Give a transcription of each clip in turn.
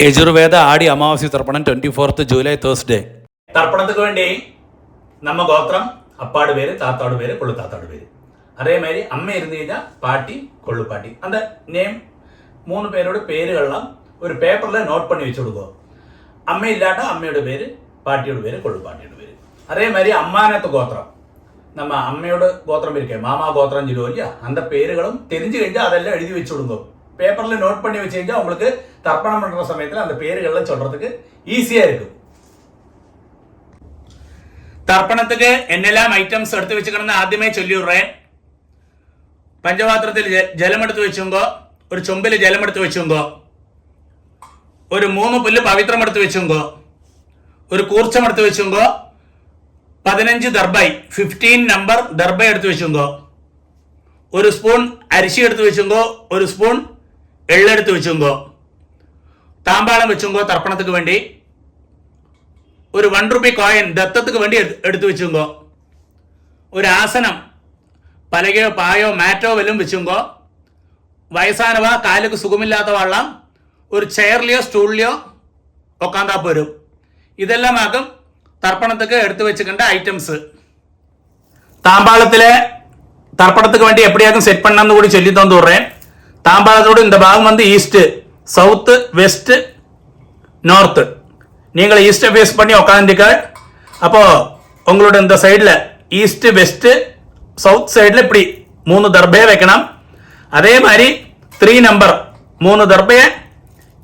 യജുർവേദ ആടി അമാവാസി തർപ്പണം 24th ജൂലൈ തേഴ്സ്ഡേ. തർപ്പണத்துக்கு വേണ്ടി நம்ம கோத்திரம் அப்பாடு பேரு, தாத்தாடு பேரு, கொள்ளு தாத்தாடு பேரு. அதே மாதிரி அம்மை இருந்து കഴിഞ്ഞാൽ பாட்டி கொள்ளு பாட்டி. அந்த நேம் 3 பேரோட பேருகள்லாம் ஒரு பேப்பரில் நோட் பண்ணி வச்சு கொடுக்கும். அம்மை இல்லாட்டா அம்மையோட பேர், பாட்டியோட பேர், கொள்ளு பாட்டியோட பேர். அதே மாதிரி அம்மானத்து கோத்திரம், நம்ம அம்மையோட கோத்திரம் இருக்கே மாமா கோத்திரம் சொல்லுவோம் இல்லையா, அந்த பேருகளும் தெரிஞ்சு കഴിഞ്ഞാல் அதெல்லாம் எழுதி வச்சு கொடுக்கும். பேப்பரில் நோட் பண்ணி வச்சு കഴിഞ്ഞാல் உங்களுக்கு தர்ப்பணம் பண்ணுற சமயத்தில் அந்த பேருகள்லாம் சொல்கிறதுக்கு ஈஸியாக இருக்கும். தர்ப்பணத்துக்கு என்னெல்லாம் ஐட்டம்ஸ் எடுத்து வச்சுக்கணும்னு ആദ്യമേ ചൊല്ലിവിടുறேன். പഞ്ചപാത്രത്തിൽ ജലമെടുത്ത് വെച്ചുങ്കോ, ഒരു ചൊമ്പിൽ ജലമെടുത്ത് വെച്ചുങ്കോ, ഒരു 3 പുല്ല് പവിത്രം എടുത്ത് വെച്ചുങ്കോ, ഒരു കൂർച്ചം എടുത്ത് വെച്ചുങ്കോ, 15 ദർബൈ 15 നമ്പർ ദർബൈ എടുത്ത് വെച്ചുങ്കോ, ഒരു സ്പൂൺ അരിശി എടുത്ത് വെച്ചുങ്കോ, ഒരു സ്പൂൺ എള്ളെടുത്ത് വെച്ചുങ്കോ, താമ്പാളം വെച്ചുങ്കോ, തർപ്പണத்துக்கு വേണ്ടി ഒരു 1 രൂപ കോയിൻ ദത്തத்துக்கு വേണ്ടി എടുത്തു വെച്ചുങ്കോ, ഒരു ആസനം പലകയോ പായോ മാറ്റോ വല്ലതും വെച്ചുങ്കോ, വയസ്സാനവ കാലുക്ക് സുഖമില്ലാത്ത വള്ളം ഒരു ചെയറിലെയോ സ്റ്റൂളിലെയോ ഉക്കാന്താ പോരും. ഇതെല്ലാം ആകും തർപ്പണத்துக்கு എടുത്തു വെച്ചിട്ടുണ്ട് ഐറ്റംസ്. தாம்பாளத்தில் தர்ப்பணத்துக்கு வேண்டி எப்படியாக்கும் செட் பண்ணணும்னு கூட சொல்லி தந்து விடுறேன். தாம்பாளத்தோட இந்த பாகம் வந்து ஈஸ்ட், சவுத்து, வெஸ்ட், நார்த்து. நீங்கள் ஈஸ்ட்டை ஃபேஸ் பண்ணி உட்காந்துருக்காள். அப்போது உங்களோட இந்த சைடில் ஈஸ்ட், வெஸ்ட்டு, சவுத் சைடில் இப்படி 3 தர்பையை வைக்கணும். அதே மாதிரி 3 நம்பர் 3 தர்பையை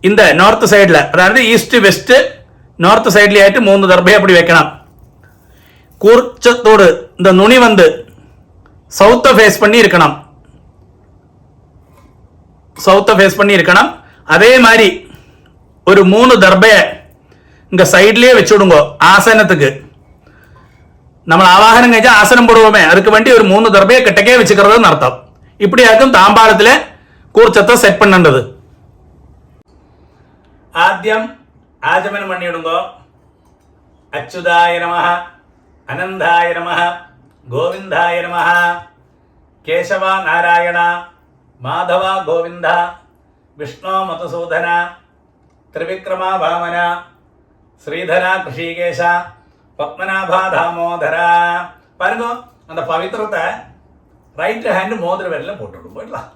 இந்த நார்த் சைடில், அதாவது ஈஸ்ட், வெஸ்ட், நார்த் சைட்லேயே ஆகிட்டு 3 தர்பையை அப்படி வைக்கணும். கூர்ச்சத்தோடு இந்த நுனி வந்து சவுத்தை ஃபேஸ் பண்ணி இருக்கணும், சவுத்தை ஃபேஸ் பண்ணி இருக்கணும். அதே மாதிரி ஒரு 3 தர்பையை இங்கே சைட்லேயே வச்சு விடுங்கோ. ஆசனத்துக்கு நம்ம ஆவாகனம் கழிச்சா ஆசனம் போடுவோமே, அதுக்கு வேண்டி ஒரு 3 தர்பையை கிட்டக்கே வச்சுக்கிறதுன்னு அர்த்தம். இப்படியாக்கும் தாம்பாளத்தில் கூர்ச்சத்தை செட் பண்ணது. ആദ്യം ആചമനം പണിയിടുമ്പോ അച്യുതായ നമഃ, അനന്തായ നമഃ, ഗോവിന്ദായ നമഃ, കേശവ നാരായണ, മാധവ ഗോവിന്ദ, വിഷ്ണു മധുസൂദന, ത്രിവിക്രമ വാമന, ശ്രീധര ഋഷികേശ, പത്മനാഭ தாமோதர. பாருங்க, அந்த பவித்திரத்தை ரைட் ஹேண்ட் மோதிர விரல்ல போட்டுடும் போயிடலாம்.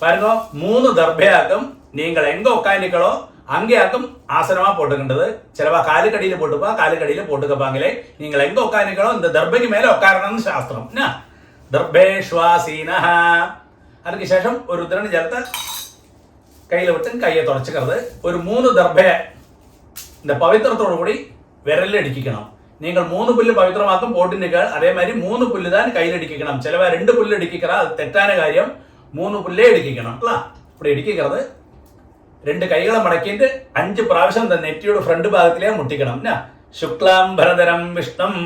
பாருங்க, 3 தர்பையாக்கும் நீங்கள் எங்க உட்காந்துக்களோ அங்கேயாக்கும் ஆசனமா போட்டுக்கின்றது. சிலவா காலுக்கடியில் போட்டுப்பா, காலுக்கடியில் போட்டுக்கப்பாங்களே. நீங்கள் எங்க உட்காந்துக்களோ இந்த தர்பைக்கு மேல உட்காரணும்னு சாஸ்திரம். ദർഭേഷ്വാസീന. അതിന് ശേഷം ഒരു ഉദ്രണ ജലത്തെ കയ്യിൽ വിട്ട് കയ്യെ തുടച്ചിക്കരുത്. ഒരു 3 ദർഭയെ இந்த பவித்திரத்தோடு கூடி விரலில் அடிக்கணும். நீங்கள் 3 புல்லு பவித்திரமாக்கும் போட்டுனீர்கள். அதே மாதிரி 3 புல்லு தான் கையில் அடிக்கணும். சிலவா 2 புல்லு அடிக்கிறா, அது தெറ്റാன காரியம். 3 புல்லே அடிக்கணும். இப்படி அடிக்கிறது 2 கைகளை மடக்கிட்டு 5 പ്രാവശ്യം இந்த நெற்றியோட ஃப்ரண்ட் பாகத்திலே முட்டிக்கணும். சுக்லாம் பரதரம் விஷ்ணம்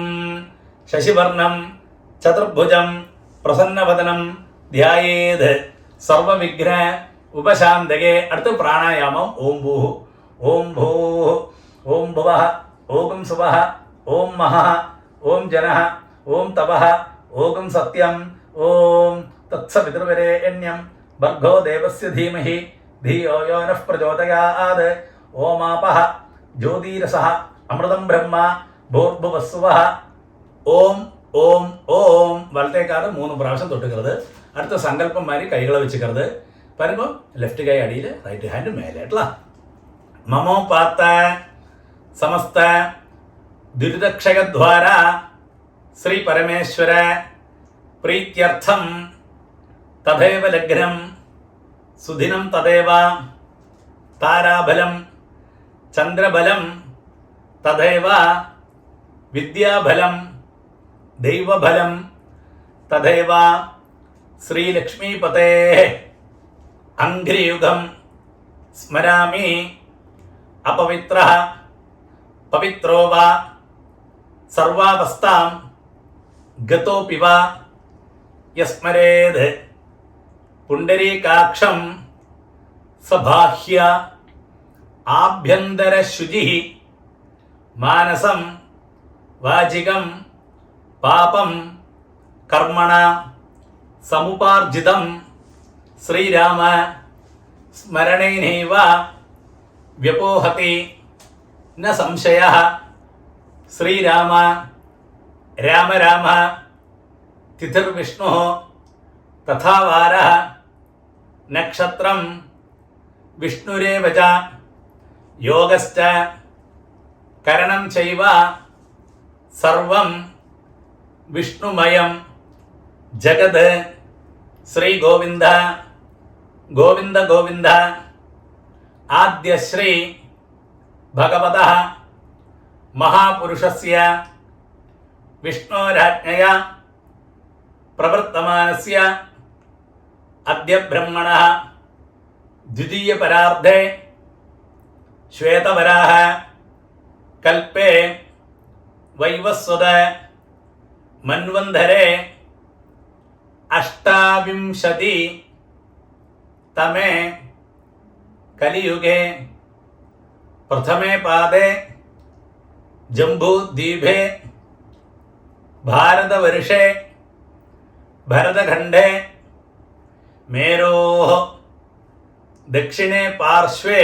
சசிவர்ணம் சதுர்புஜம் பிரசன்னவதனம் தியாயேத் சர்வ விக்ன உபசாந்தகே. அடுத்து பிராணாயாமம். ஓம் பூ, ஓம் பூ, ஓம் புவः, ஓம் சுவः, ஓம் மஹः, ஓம் ஜனः, ஓம் தபः, ஓம் சத்யம், ஓம் தத்சவிதுர்வரேண்யம் भर्गो देवस्य धीमहि धियो यो नः प्रचोदयात्. ओमापः ज्योतिरसः अमृतं ब्रह्म भूर्भुवस्सुवः. ഓം ഓം ഓം വലത്തേക്കാട് 3 പ്രാവശ്യം തൊട്ടുക്കരുത്. അടുത്ത സങ്കല്പം മാതിരി കൈകളെ വെച്ചിക്കരുത്. പറയുമ്പോൾ ലെഫ്റ്റ് കൈ അടിയിൽ, റൈറ്റ് ഹാൻഡ് മേലേട്ടല്ല. മമോ പാത്ത സമസ്ത ദുരിതക്ഷയദ്വാര ശ്രീ പരമേശ്വര പ്രീത്യർത്ഥം തഥൈവ ലഗ്നം സുദിനം തഥൈവ താരാബലം ചന്ദ്രബലം തഥൈവ വിദ്യാബലം ദൈവബലം തഥൈവ ശ്രീലക്ഷ്മീപതേ അംഘ്രിയുഗം സ്മരാമി. അപവിത്രഃ പവിത്രോ വാ സർവാവസ്ഥാം ഗതോപി വാ യസ്മരേത് പുണ്ടരീകാക്ഷം സബാഹ്യ ആഭ്യന്തരശുചിഃ മാനസം വാചികം പാപം കർമ്മണ സമുപാർജിതം ശ്രീരാമ സ്മരണേനൈവ വ്യപോഹതി ന സംശയഃ. ശ്രീരാമ രാമ രാമ തിഥിർവിഷ്ണുഃ തഥാ വാരഃ നക്ഷത്രം വിഷ്ണുരേവ ച യോഗശ്ച കരണം ചൈവ സർവം വിഷ്ണുമയം ജഗത്. ശ്രീ ഗോവിന്ദ ഗോവിന്ദ ഗോവിന്ദ. ആദ്യശ്രീ ഭഗവതഃ മഹാപുരുഷസ്യ വിഷ്ണോരാജ്ഞയാ പ്രവർത്തമാനസ്യ അദ്യ ബ്രഹ്മണഃ ദ്വിതീയപരാർദ്ധേ ശ്വേതവരാഹ കൽപ്പേ വൈവസ്വത മന്വന്തരേ അഷ്ടാവിംശതി തമേ കലിയുഗേ പ്രഥമേ പാദേ ജംബൂദ്വീപേ ഭാരതവർഷേ ഭരതഖണ്ഡേ മേരോः ദക്ഷിണേ പാർശ്വേ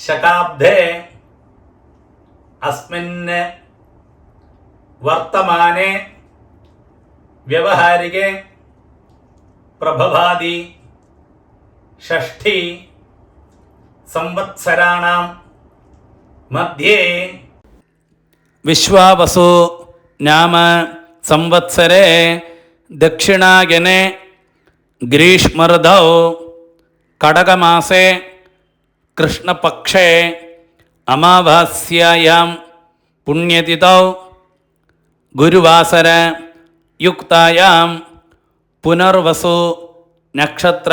ശകാബ്ദേ അസ്മിൻ വർത്തമാനെ വ്യവഹാരികേ പ്രഭവാദി ഷഷ്ഠി സംവത്സരാണാം മധ്യേ വിശ്വാവസു നാമ സംവത്സരേ ദക്ഷിണായനെ ഗ്രീഷ്മർധൗ കടകമാസേ കൃഷ്ണപക്ഷേ അമാവാസ്യായാം പുണ്യതിഥൗ ഗുരുവാസര യുക്തായാം പുനർവസു നക്ഷത്ര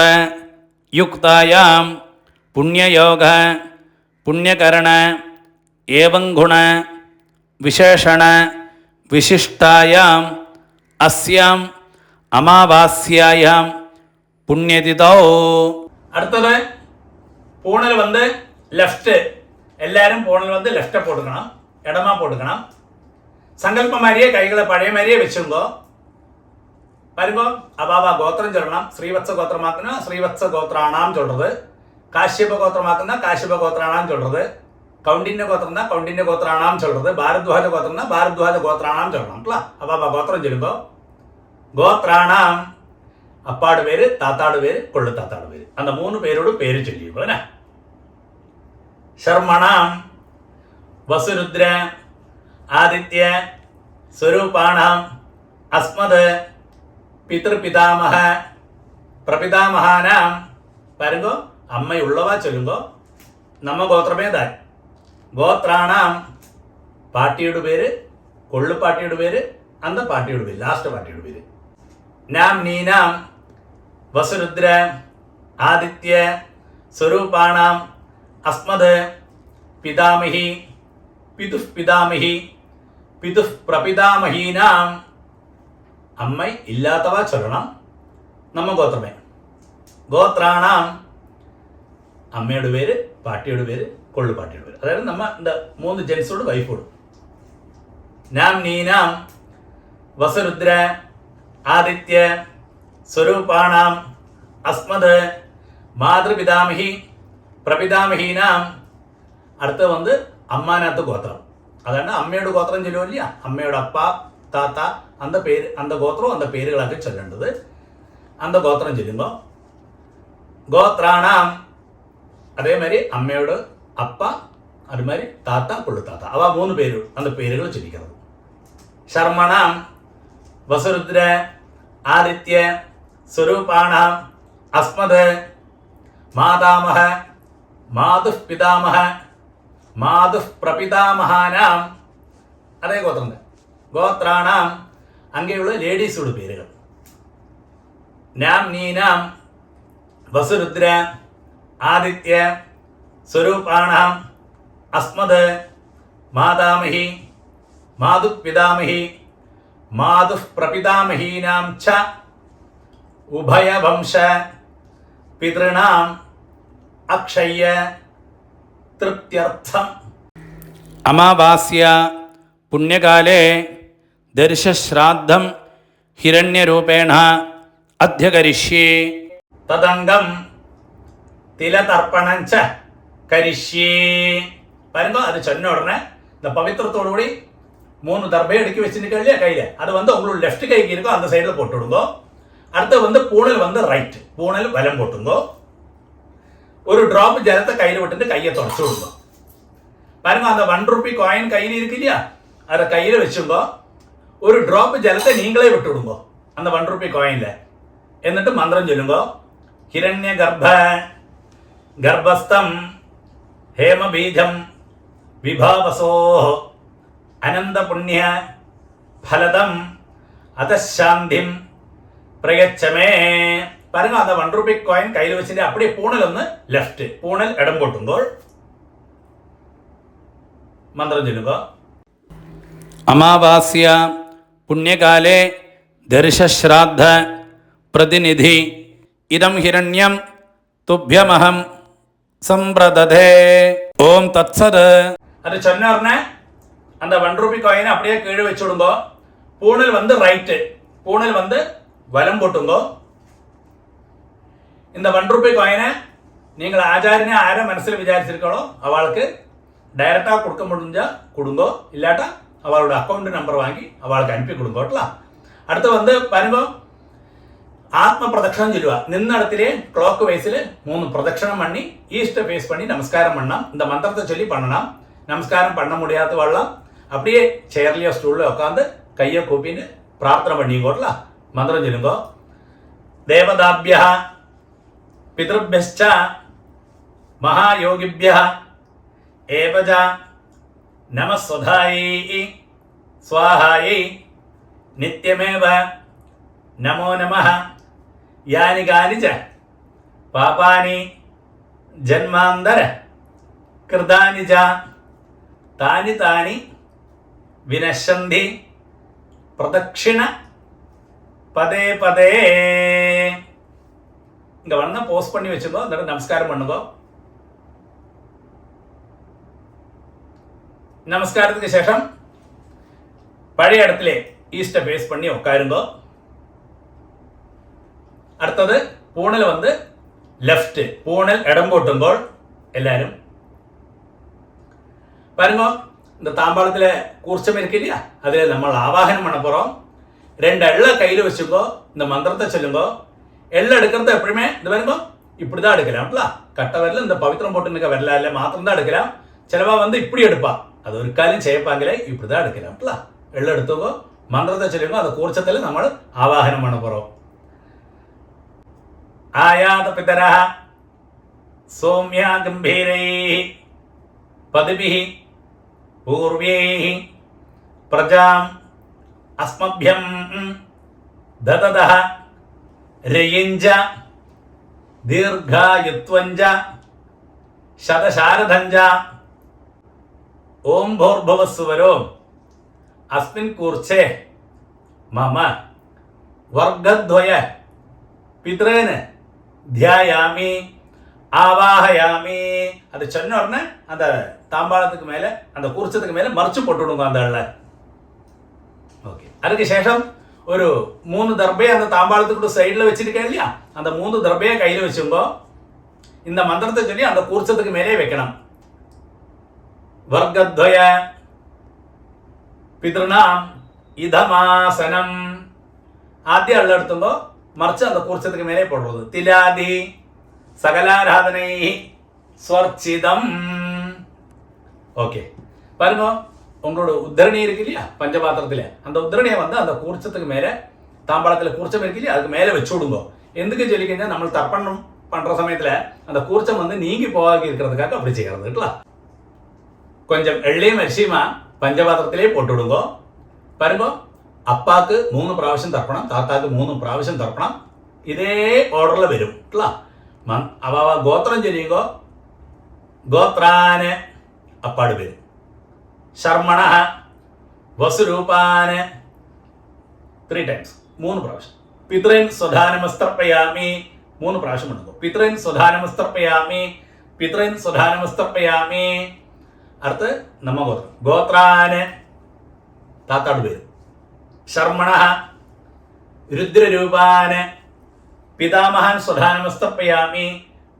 യുക്തായാം പുണ്യയോഗ പുണ്യകരണ ഏവം ഗുണ വിശേഷണ വിശിഷ്ടായാം അസ്യാം അമാവാസ്യായാം പുണ്യതിഥൗ. അടുത്തത് പൂണൽ വന്ന് ലെഫ്റ്റ്. എല്ലാവരും പൂണൽ വന്ന് ലെഫ്റ്റ് പോട്ടുക്കണം, ഇടമാ പോട്ടുക്കണം. സങ്കല്പ മാരിയെ കൈകളെ പഴയ മാരിയെ വെച്ചുമ്പോ വരുമ്പോ അബാബ ഗോത്രം ചൊല്ലണം. ശ്രീവത്സ ഗോത്രമാക്കുന്ന ശ്രീവത്സ ഗോത്രാണാം ചൊല്ലത്, കാശ്യപ ഗോത്രമാക്കുന്ന കാശ്യപ ഗോത്രാണാം ചൊല്ലത്, കൗണ്ടിന്യ ഗോത്രം കൗണ്ടിന്യ ഗോത്രാണാം ചൊല്ലത്, ഭാരദ്വാജ ഗോത്രം ഭാരദ്വാജ ഗോത്രാണാം ചൊല്ലണം. അബാബ ഗോത്രം ചൊല്ലുമ്പോ ഗോത്രാണാം അപ്പാട് പേര്, താത്താട് പേര്, കൊള്ളു താത്താട് പേര്, അന്ന മൂന്ന് പേരോട് പേര് ചൊല്ലിയുള്ളൂ അല്ലേ. ശർമ്മണാം വസുരുദ്ര ആദിത്യ സ്വരൂപാണാം അസ്മത് പിതൃപിതാമഹ പ്രപിതാമഹാനാം. വരുമ്പോ അമ്മയുള്ളവ ചൊല്ലുമ്പോ നമ്മ ഗോത്രമേതാൻ ഗോത്രാണാം പാട്ടിയുടെ പേര്, കൊള്ളുപാട്ടിയുടെ പേര്, അന്ത പാട്ടിയുടെ പേര്, ലാസ്റ്റ് പാട്ടിയുടെ പേര്. നാം നീനാം വസുരുദ്ര ആദിത്യ സ്വരൂപാണാം അസ്മത് പിതാമഹി പിതുഃ പിതാമഹി പിതുഃ പ്രപിതാമഹീനാം. അമ്മ ഇല്ലാത്തവ ചൊല്ലണം, നമ്മ ഗോത്രമേ. ഗോത്രാണാം അമ്മയുടെ പേര്, പാട്ടിയുടെ പേര്, കൊള്ളുപാട്ടിയുടെ പേര്. അതായത് നമ്മ എന്താ മൂന്ന് ജെൻസോട് വൈഫോട്. നാം നീനാം വസുരുദ്ര ആദിത്യ സ്വരൂപാണാം അസ്മത് മാതൃപിതാമഹി പ്രപിതാമഹീനാം. അടുത്ത വന്ന് അമ്മാനകത്ത് ഗോത്രം. അതാണ് അമ്മയുടെ ഗോത്രം ചൊല്ലുമില്ല, അമ്മയുടെ അപ്പ താത്ത അന്ത പേര്, അന്ത ഗോത്രവും അന്ത പേരുകളൊക്കെ ചൊല്ലേണ്ടത്. അന്ത ഗോത്രം ചൊല്ലുമ്പോൾ ഗോത്രാണാം അതേമാതിരി അമ്മയോട് അപ്പ, അതുമാതിരി താത്ത, കൊള്ളുത്താത്ത, അവ മൂന്ന് പേര് അന്ത പേരുകൾ ചൊല്ലിക്കുന്നത്. ശർമ്മണാം വസുരുദ്ര ആദിത്യ സ്വരൂപാണാം അസ്മത് മാതാമഹ മാതുഃ പിതാമഹ മാതുഃ പ്രപിതാമഹാനാം. അതേ ഗോത്രം. ഗോത്രാണാം അങ്ങനെയുള്ള ലേഡീസോട് പേരുകൾ. നാം നീനാം വസുരുദ്ര ആദിത്യ സ്വരൂപാണാം അസ്മത് മാതാമഹി മാതുഃ പിതാമഹി മാതുഃ പ്രപിതാമഹീനാം ച ഉഭയവംശ പിതൃണാം അക്ഷയ്യ തൃപ്ത്യർത്ഥം. അമാവാസ്യ പുണ്യകാലേ ദർശശ്രാദ്ധം ഹിരണ്യരൂപേണ അധ്യകരിഷ്യേ. തദംഗം തിലതർപ്പണഞ്ച കരിഷ്യേ. பாருங்க, அது சொன்ன உடனே இந்த பவித்திரத்தோடு கூடி 3 தர்பையை அடுக்கி வச்சுருக்க இல்லையா கையில், அது வந்து உங்களோட லெஃப்ட் கைக்கு இருக்கோ அந்த சைடில் போட்டு விடுங்கோ. அடுத்து வந்து பூணல் வந்து ரைட், பூணல் வலம் போட்டுங்கோ. ஒரு டிராப் ஜலத்தை கையில் விட்டுட்டு கையை தொடச்சு விடுங்க. பாருங்க, அந்த 1 ரூபி காயின் கையில் இருக்கு இல்லையா, அதை கையில் வச்சுங்கோ. ஒரு டிராப் ஜலத்தை நீங்களே விட்டு விடுங்கோ அந்த 1 ரூபி காயின்ல. എന്നിട്ട് മന്ത്രം ചൊല്ലുങ്കോ. ഹിരണ്യ ഗർഭസ്ഥം ഹേമബീജം വിഭാവസോ അനന്തപുണ്യ ഫലദം അതശാന്തിം പ്രയച്ഛമേ. பாருங்க, அந்த 1 ரூபி காயின் கையில் வச்சுட்டு அப்படியே பூணல் ഒന്ന് ലെഫ്റ്റ്, പൂണൽ ഇടം പൊട്ടുമ്പോൾ മന്ത്രം ചൊല്ലുക. അമാവാസ്യ പുണ്യകാലേ ദർശശ്രാദ്ധ പ്രതിനിധി ഇദം ഹിരണ്യം തുഭ്യമഹം സമ്പ്രദധേ. ഓം തത്സത്. அது சொன்ன உடனே அந்த 1 ரூபி காயினை அப்படியே கீழே வச்சு விடுங்கோ. பூணல் வந்து ரைட்டு, பூணல் வந்து வலம் போட்டுங்கோ. இந்த 1 ரூபி காயினை நீங்கள் ஆச்சாரியனை ஆரை மனசில் விசாரிச்சிருக்கோ அவளுக்கு டைரக்டாக கொடுக்க முடிஞ்சா கொடுங்கோ, இல்லாட்டா அவளோட அக்கௌண்ட் நம்பர் வாங்கி அவளுக்கு அனுப்பி கொடுங்கோட்டா. அடுத்து வந்து பாருங்க, ஆத்ம பிரதட்சணம் சொல்லுவா. நின்ன இடத்திலே கிளாக் வைஸில் 3 பிரதட்சணம் பண்ணி ஈஸ்ட்டை ஃபேஸ் பண்ணி நமஸ்காரம் பண்ணலாம். இந்த மந்திரத்தை சொல்லி பண்ணலாம். நமஸ்காரம் பண்ண முடியாத வரலாம், அப்படியே சேர்லையோ ஸ்டூலில் உட்காந்து கையை கூப்பின்னு பிரார்த்தனை பண்ணிக்கோட்டலாம். மந்திரம் சொல்லுங்கோ. தேவதாபியா பிதൃഭ്യശ്ച மகாயோகிபியா ஏவஜ நமஸ்வதாயை ஸ்வாஹாயை நித்யமேவ நமோ நமः. யானி கானிச்ச பாபானி ஜன்மாந்தர கிருதானி ச தானி தானி வினശ്യന്തി பிரதட்சிண பதே பதே. இங்க வந்து போஸ்ட் பண்ணி வச்சுக்கோ, அந்த நமஸ்காரம் பண்ணுங்கோ. நமஸ்காரத்துக்கு சேஷம் பழைய இடத்துல ஈஸ்ட்டை ஃபேஸ் பண்ணி உட்காருங்கோ. അടുത്തത് പൂണൽ വന്ന് ലെഫ്റ്റ്, പൂണൽ ഇടം പോട്ടുമ്പോൾ എല്ലാവരും பாருங்க, இந்த தாம்பாளத்தில் கூர்ச்சம் இருக்கு இல்லையா, அதில் நம்ம ஆவாகனம் பண்ண போகிறோம். 2 எள்ளை கையில் வச்சுக்கோ, இந்த மந்திரத்தை சொல்லுங்கோ. எள்ளை எடுக்கிறது எப்பவுமே இந்த பாருங்க இப்படி தான் எடுக்கலாம்ல. கட்ட வரல இந்த பவித்திரம் போட்டு நிற்க வரல இல்லை மாத்திரம் தான் எடுக்கலாம். சிலவா வந்து இப்படி எடுப்பா, அது ஒரு காலையும் செய்யப்பாங்களே, இப்படி தான் எடுக்கலாம்ல. எள்ளை எடுத்துக்கோ, மந்திரத்தை சொல்லுங்க. அந்த கூர்ச்சத்தில் நம்ம ஆவாகனம் பண்ண போகிறோம். ആയാത പിതരഃ സൗമ്യാ ഗംഭീരൈഃ പദിഭിഃ പൂർവൈഃ പ്രജാം അസ്മഭ്യം ദദതഃ രയിഞ്ച ദീർഘായുത്വഞ്ച ശതശാരദഞ്ച. ഓം ഭൂർഭുവസ്സുവരോ അസ്മിൻ കൂർച്ചേ മമ വർഗദ്വയ പിതൃന് தியாயாமி ஆவாஹயாமி. அது சொன்ன உடனே அந்த தாம்பாளத்துக்கு மேல அந்த குர்ச்சத்துக்கு மேல மறைச்சு போட்டுடுங்க அந்த எள்ள. ஓகே, அதுக்கு சேஷம் ஒரு 3 தர்பையை அந்த தாம்பாளத்துக்கு சைடில் வச்சிருக்கேன் இல்லையா, அந்த 3 தர்பையை கையில் வச்சுங்கோ. இந்த மந்திரத்தை சொல்லி அந்த குர்ச்சத்துக்கு மேலே வைக்கணும். வர்க்கத்வய பிதൃணாம் இதமாசனம். ஆദ്യം எள்ள எடுத்துங்கோ, மறைச்சு அந்த கூர்ச்சத்துக்கு மேலே போடுறது. திலாதி சகலாராதனை ஸ்வர்ச்சிதம். ஓகே, பாருங்க, உங்களோட உத்தரணி இருக்கு இல்லையா பஞ்சபாத்திரத்தில், அந்த உத்தரணியை வந்து அந்த கூர்ச்சத்துக்கு மேலே, தாம்பாளத்தில் கூர்ச்சம் இருக்கு இல்லையா அதுக்கு மேலே வச்சு விடுங்க. எதுக்கு சொல்லிக்கிங்க, நம்ம தர்ப்பணம் பண்ணுற சமயத்தில் அந்த கூர்ச்சம் வந்து நீங்கி போகாது இருக்கிறதுக்காக அப்படி செய்கிறது. கொஞ்சம் எள்ளையும் அரிசியுமா பஞ்சபாத்திரத்திலே போட்டு விடுங்க. பாருங்க, അപ്പാക്ക് 3 പ്രാവശ്യം തർപ്പണം, താത്താക്ക് 3 പ്രാവശ്യം തർപ്പണം. ഇതേ ഓർഡറിൽ വരും കേട്ടോ. അവ ഗോത്രം ചൊല്ലിയുമ്പോൾ ഗോത്രാന് അപ്പാട് വരും. ശർമ്മണ വസുരൂപാന് 3 ടൈംസ് 3 പ്രാവശ്യം. പിതൃൻ സ്വധാനമസ്തർപ്പയാമി 3 പ്രാവശ്യം എടുക്കും. പിതൃൻ സ്വധാനമസ്തർപ്പയാമി, പിതൃൻ സ്വധാനമസ്തർപ്പയാമി. അടുത്ത് നമ്മ ഗോത്രം, ഗോത്രാന് താത്താട് വരും. ശർമ്മണ രുദ്രരൂപാന് പിതാമഹാൻ സ്വധാനമസ്തർപ്പയാമി,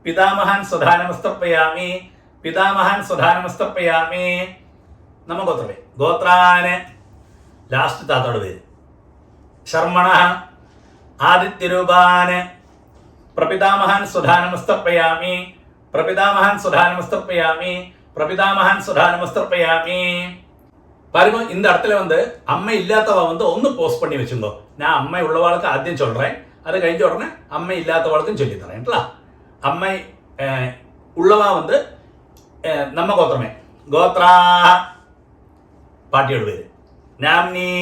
പിതാമഹാൻ സ്വധാനമസ്തർപ്പയാമി പിതാമഹാൻ സ്വധാനമസ്തർപ്പയാമി. നമ്മ ഗോത്രമേ ഗോത്രാന് ലാസ്റ്റ് താത്തോട് പേര് ശർമ്മണ ആദിത്യരൂപാന് പ്രപിതാമഹാൻ സ്വധാനമസ്തർപ്പയാമി പ്രപിതാമഹാൻ സ്വധാനമസ്തർപ്പയാമി പ്രപിതാമഹാൻ സ്വധാനമസ്തർപ്പയാമി. பாருங்க இந்த இடத்துல வந்து அம்மை இல்லாதவ வந்து ஒன்று போஸ்ட் பண்ணி வச்சுங்கோ. நான் அம்மை உள்ளவாளுக்கு ஆദ്യം சொல்றேன், அது கழிஞ்ச உடனே அம்மை இல்லாதவாளுக்கும் சொல்லி தரேன். அம்மை உள்ளவா வந்து நம்ம கோத்திரமே கோத்ரா பாட்டியோட பேரு நாம்னி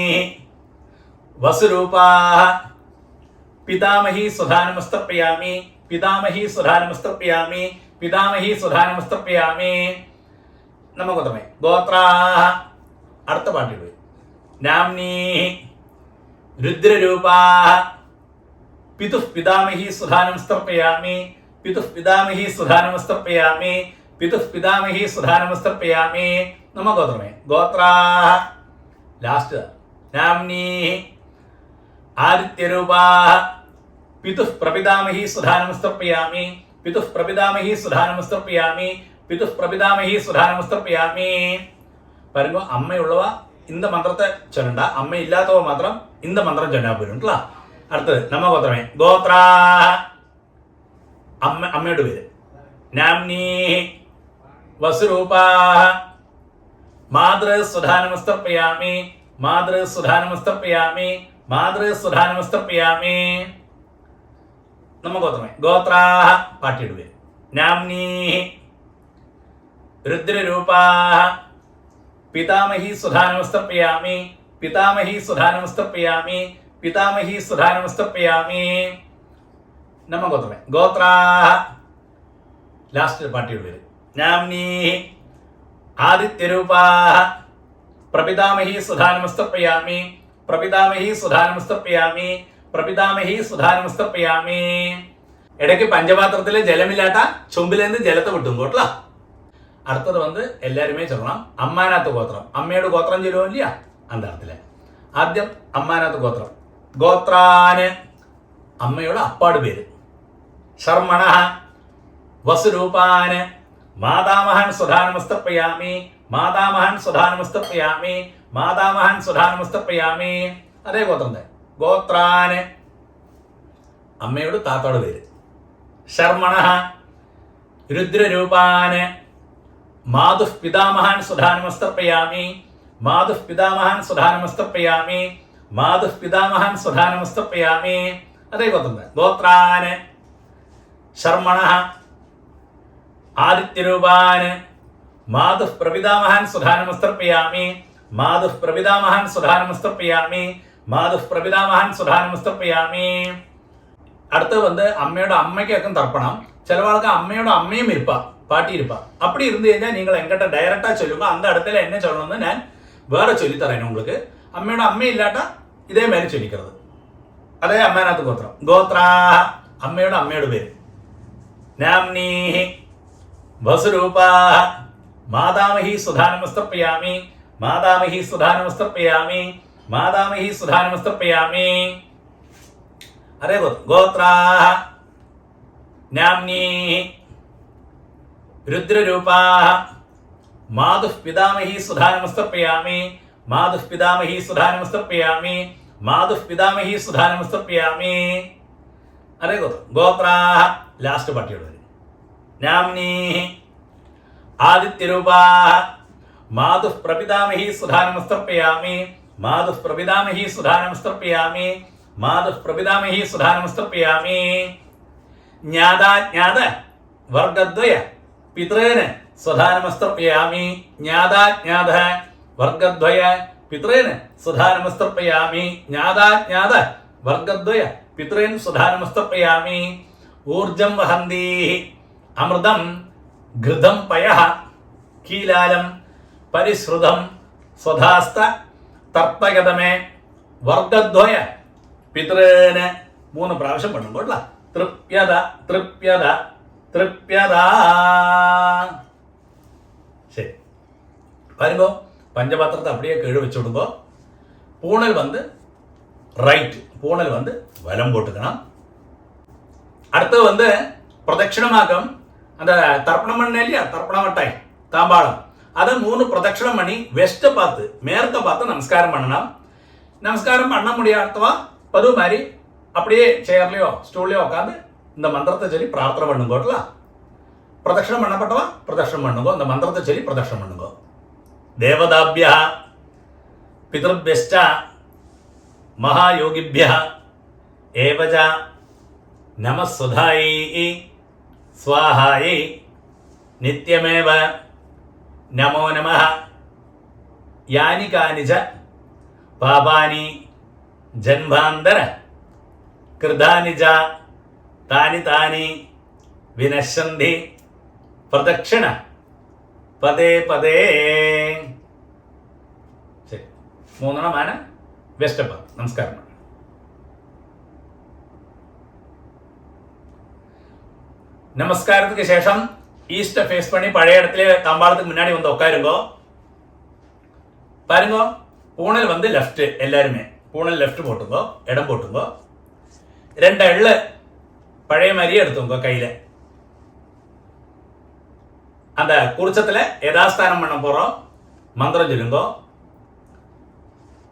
வசுரூபா பிதாமகி சுதானமஸ்தர்ப்பயாமி பிதாமகி சுதானமஸ்தர்ப்பயாமி பிதாமகி சுதானமஸ்தர்ப்பயாமி. நம்ம கோத்திரமே கோத்ரா. അടുത്ത പാട്ടിൽ പോയി നാംനി രുദ്രരൂപാ പിതുഃ പിതാമഹി സുധാനമസ്തർപ്പയാമി പിതുഃ പിതാമഹി സുധാനമസ്തർപ്പയാമി പിതുഃ പിതാമഹി സുധാനമസ്തർപ്പയാമി. നമ്മ ഗോത്രമേ ഗോത്രാ. ലാസ്റ്റ് നാംനി ആദിത്യരൂപാ പിതുഃ പ്രപിതാമഹി സുധാനമസ്തർപ്പയാമി പിതുഃ പ്രപിതാമഹി സുധാനമസ്തർപ്പയാമി പിതുഃ പ്രപിതാമഹി സുധാനമസ്തർപ്പയാമി. பாருங்க அம்மை உள்ளவா இந்த மந்திரத்தை சொல்லண்டா, அம்மை இல்லாதவ மாத்திரம் இந்த மந்திரம் சொன்னா போயிருங்களா. அடுத்தது நம்ம கோத்திரமே கோத்ரா. അമ്മയുടെ പേര് നാംനി വസുരൂപാ മാതൃസുധാനമസ്തർപ്പയാമി മാതൃസുധാനമസ്തർപ്പയാമി മാതൃസുധാനമസ്തർപ്പയാമി. നമ്മ ഗോത്രമേ ഗോത്രാ. പാട്ടിയുടെ പേര് നാംനി രുദ്രരൂപാ പിതാമഹി സുധാനമസ്തർപ്പയാമി പിതാമഹി സുധാനമസ്തർപ്പയാമി പിതാമഹി സുധാനമസ്തർപ്പയാമി. നമ്മ ഗോത്രമേ ഗോത്രാ. ലാസ്റ്റ് പാട്ടിയുടെ പേര് നാംനി ആദിത്യരൂപാ പ്രപിതാമഹി സുധാനമസ്തർപ്പയാമി പ്രപിതാമഹി സുധാനമസ്തർപ്പയാമി പ്രപിതാമഹി സുധാനമസ്തർപ്പയാമി. ഇടയ്ക്ക് പഞ്ചപാത്രത്തിലെ ജലമില്ലാട്ട ചുമ്പിലേന്ന് ജലത്തെ വിട്ടും കേട്ടോ. അടുത്തത് வந்து എല്ലാരുമേ சொல்லலாம் അമ്മാനാത്ത് ഗോത്രം. അമ്മയുടെ ഗോത്രം ചൊല്ലുമോ ഇല്ല அந்த இடத்துல. ആദ്യം അമ്മാനാത്ത് ഗോത്രം ഗോത്രാന്. അമ്മയുടെ അപ്പാട് പേര് ശർമ്മണ വസുരൂപാന് മാതാമഹൻ സുധാനമസ്തർപ്പയാമി മാതാമഹൻ സുധാനമസ്തർപ്പയാമി മാതാമഹൻ സുധാനമസ്തർപ്പയാമി. അതേ ഗോത്രം തന്നെ ഗോത്രാന്. അമ്മയുടെ താത്തോട് പേര് ശർമ്മണ രുദ്രരൂപാന് മാതുഃ പിതാമഹാൻ സുധാനമസ്തർപ്പയാമി മാതുഃ പിതാമഹാൻ സുധാനമസ്തർപ്പയാമി മാതുഃ പിതാമഹാൻ സുധാനമസ്തർപ്പയാമി. അതേ ഗോത്രം ഗോത്രാന് ശർമ്മണ ആദിത്യരൂപാന് മാതുഃ പ്രപിതാമഹാൻ സുധാനമസ്തർപ്പയാമി മാതുഃ പ്രപിതാമഹാൻ സുധാനമസ്തർപ്പയാമി മാതുഃ പ്രപിതാമഹാൻ സുധാനമസ്തർപ്പയാമി. അടുത്തത് வந்து അമ്മയുടെ അമ്മയ്ക്കൊക്കെ തർപ്പണം. ചില ആൾക്ക് അമ്മയുടെ അമ്മയും ഇരുപ്പ பாட்டி இருப்பா. அப்படி இருந்து കഴിഞ്ഞാൽ നിങ്ങൾ എங்கிட்ட ഡയറക്റ്റാ ചൊല്ലുമ്പോൾ அந்த இடத்துல என்ன சொல்லணும்னு நான் வேற சொல்லித்தரேன் உங்களுக்கு. അമ്മയുടെ അമ്മ ഇല്ലാട്ട ഇതേ മേലെ ചൊല്ലിക്കരുത്. അതേ അമ്മാനാത്ത് ഗോത്രം ഗോത്രാ. അമ്മയുടെ അമ്മയുടെ പേര് നാംനി വസുരൂപാ മാതാമഹി സുധാനമസ്തർപ്പയാമി മാതാമഹി സുധാനമസ്തർപ്പയാമി മാതാമഹി സുധാനമസ്തർപ്പയാമി. അതേ ഗോത്രാ. നാംനി രുദ്രരൂപാ മാതുഃ പിതാമഹി സുധാനമസ്തർപ്പയാമി മാതുഃ പിതാമഹി സുധാനമസ്തർപ്പയാമി മാതുഃ പിതാമഹി സുധാനമസ്തർപ്പയാമി. അതേ ഗോത്രാ. ലാസ്റ്റ് പട്ടിയോട് വരും നാംനി ആദിത്യരൂപാ മാതുഃ പ്രപിതാമഹി സുധാനമസ്തർപ്പയാമി മാതുഃ പ്രപിതാമഹി സുധാനമസ്തർപ്പയാമി മാതുഃ പ്രപിതാമഹി സുധാനമസ്തർപ്പയാമി. ജ്ഞാതാജ്ഞാത വർഗദ്വയ പിതൃന് സ്വധാനമസ്തർപ്പയാമി ജ്ഞാതാജ്ഞാത വർഗദ്വയ പിതൃന് സ്വധാനമസ്തർപ്പയാമി ജ്ഞാതാജ്ഞാത വർഗദ്വയ പിതൃൻ സ്വധാനമസ്തർപ്പയാമി. ഊർജം വഹന്തി അമൃതം ഘൃതം പയഃ കീലാലം പരിശ്രുതം സ്വധാസ്ത തർപ്പയതമേ വർഗദ്വയ പിതൃന്. 3 പ്രാവശ്യം പണ്ണുമ്പോൾ തൃപ്യത തൃപ്യത തൃപ്യത. ശരി വരുമ്പോ பஞ்சபாத்திரத்தை அப்படியே கீழே வச்சு விடுங்கோ. பூணல் வந்து ரைட், பூணல் வந்து வலம் போட்டுக்கணும். அடுத்து வந்து பிரதட்சிணமாக அந்த தர்ப்பணம் பண்ண இல்லையா, தர்ப்பண மட்டாய் தாம்பாளம், அதை 3 பிரதட்சிணம் பண்ணி வெஸ்ட்டை பார்த்து மேற்க பார்த்து நமஸ்காரம் பண்ணணும். நமஸ்காரம் பண்ண முடியாதவா பது மாதிரி அப்படியே சேர்லையோ ஸ்டூல்லையோ உட்காந்து இந்த மந்திரத்தை சொல்லி பிரார்த்தனை பண்ணுங்கோட்ல. பிரதட்சிணம் பண்ணப்பட்டவா பிரதட்சிணம் பண்ணுங்கோ, இந்த மந்திரத்தை சொல்லி பிரதட்சிணம் பண்ணுங்கோ. தேவதாபியா பிதృభ్యశ్చ மகாயோகிभ्यः ஏவஜ நமஸ்வதாயை ஸ்வாஹாயை நித்யமேவ நமோ நமः. யானி கானிச்ச பாபானி ஜன்மாந்தர கிருதானி ச தானி தானி வினശ്യന്തി பிரதட்சிண പദേ പദേ. ശരി, 3 വെസ്റ്റപ്പ. നമസ്കാരം. நமஸ்காரத்துக்கு சேஷம் ஈஸ்ட ஃபேஸ் பண்ணி பழைய இடத்துல தாம்பாளத்துக்கு முன்னாடி வந்து உட்காருங்கோ. பாருங்க, பூனல் வந்து லெஃப்ட், எல்லாருமே பூனல் லெஃப்ட் போட்டுங்கோ, இடம் போட்டுங்கோ. 2 எள்ளு பழைய மாதிரியே எடுத்துங்கோ கையில். அந்த குருச்சத்தில் யதாஸ்தானம் பண்ண போகிறோம். மந்திரம் சொல்லுங்கோ.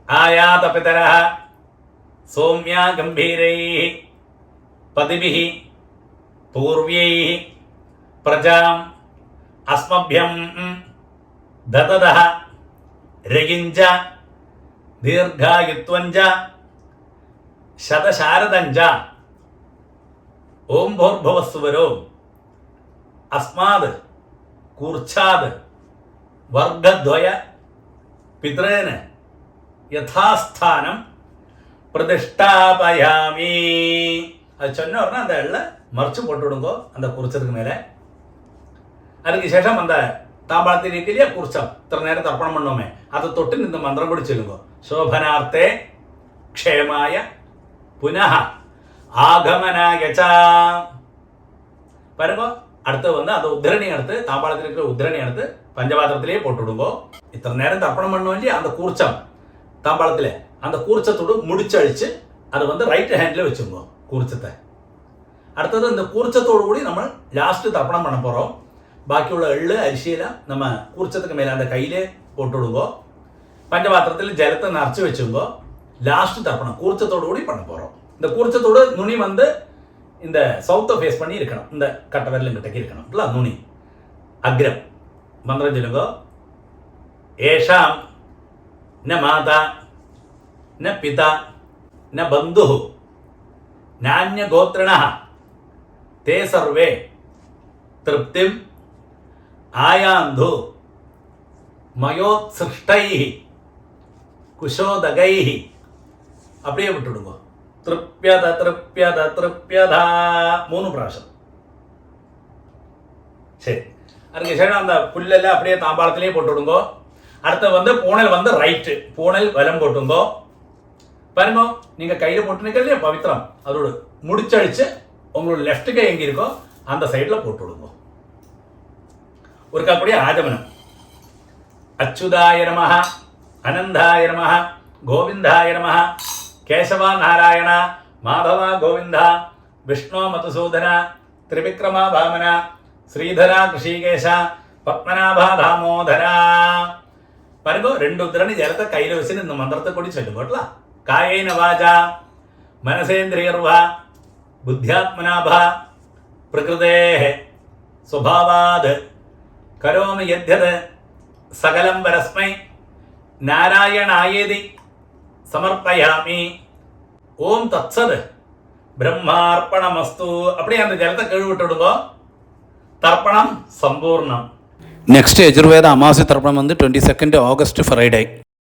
ஆயா தபிதர சோம்யா கம்பீரை பதிபிஹி பூர்வியை பிரஜாம் அஸ்மபியம் ததத ரகிஞ்ச தீர்காயுத்வஞ்ச சதசாரதஞ்ச ஓம் பூர்புவஸ்சுவரோ அஸ்மாத் കൂർച്ചാത് വർഗദ്വയ പിതൃന് യഥാസ്ഥാനം പ്രതിഷ്ഠാപയാമി. அது சொன்ன உடனே அந்த எள்ள மறைச்சு போட்டு விடுங்கோ அந்த குறிச்சதுக்கு மேலே. அதுக்கு சேஷம் அந்த தாம்பாளத்தில் இருக்கு இல்லையா குறிச்சம், இத்தனை நேரம் தர்ப்பணம் பண்ணோமே, அதை தொட்டு இந்த மந்திரம் கூட சொல்லுங்கோ. சோபனார்த்தே க்ஷேமாய புனः ஆகமனாய ச. பாருங்க, அடுத்து வந்து அந்த உத்திரணி எடுத்து தாம்பாளத்தில் இருக்கிற உத்திரணி எடுத்து பஞ்சபாத்திரத்திலேயே போட்டு விடுங்கோ. இத்தனை நேரம் தர்ப்பணம் பண்ணுவோம் இல்லையா அந்த கூர்ச்சம் தாம்பாளத்தில், அந்த கூர்ச்சத்தோடு முடிச்சழிச்சு அதை வந்து ரைட் ஹேண்டில் வச்சுங்கோ கூர்ச்சத்தை. அடுத்தது இந்த கூர்ச்சத்தோடு கூடி நம்ம லாஸ்ட்டு தர்ப்பணம் பண்ண போகிறோம். பாக்கியுள்ள எள்ளு அரிசியில் நம்ம கூர்ச்சத்துக்கு மேலே அந்த கையிலே போட்டு விடுங்கோ. பஞ்சபாத்திரத்தில் ஜலத்தை நிறச்சி வச்சுங்கோ. லாஸ்ட்டு தர்ப்பணம் கூர்ச்சத்தோடு கூடி பண்ண போகிறோம். இந்த கூர்ச்சத்தோடு நுனி வந்து இந்த சவுத்தை ஃபேஸ் பண்ணி இருக்கணும், இந்த கட்ட விரலும் கிட்டக்கு இருக்கணும் இல்லை நுனி. அக்ரம் மந்திரம் சொல்லுங்க. ஏஷாம் ந மாதா ந பிதா ந பந்து நானிய கோத்ரிணः தே சர்வே திருப்திம் ஆயாந்து மயோத்சிருஷ்டைः குஷோதகைः. அப்படியே விட்டுடுங்க. തൃപ്യത തൃപ്യത തൃപ്യത 3 പ്രാവശ്യം. சரி, அதுக்கு சரி அந்த புல்லெல்லாம் அப்படியே தாம்பாளத்திலேயே போட்டு விடுங்கோ. அடுத்து வந்து பூனல் வந்து ரைட்டு, பூனல் வலம் போட்டுங்கோ. பாருங்க, நீங்கள் கையில் போட்டு நிற்கலையே பவித்திரம், அதோட முடிச்சழிச்சு உங்களோட லெஃப்ட் கை எங்கே இருக்கோ அந்த சைடில் போட்டு விடுங்கோ. ஒருக்கா அப்படியே ஆஜமனம். அச்சுதாய நமஹ அனந்தாய நமஹ கோவிந்தாய நமஹ கேசவா நாராயண மாதவா கோவிந்த விஷ்ணு மதுசூதன திரிவிக்ரமா பாமன ஸ்ரீதரா கிருஷிகேஷ பத்மநாபா தாமோதரா. பாருங்க, 2 உத்திரணி ஜலத்தை கையில் வச்சு இந்த மந்திரத்தை கூடி சொல்லுங்கோட்ல. காயேன வாஜா மனசேந்திரியர்வா புத்தியாத்மனாபா பிரகிருதேஹ சுபாவாத் கரோமி யத்யத் சகலம் பரஸ்மை நாராயணாயேதி சமர்ப்பயாமி. ஓம் தத்சத் பிரம்மார்ப்பணமஸ்து. அப்படியே அந்த ஜலத்தை கழுவி விட்டுடுங்க. தர்ப்பணம் சம்பூர்ணம். நெக்ஸ்ட் யஜுர்வேத அமாவாசை தர்ப்பணம் வந்து 22nd August Friday.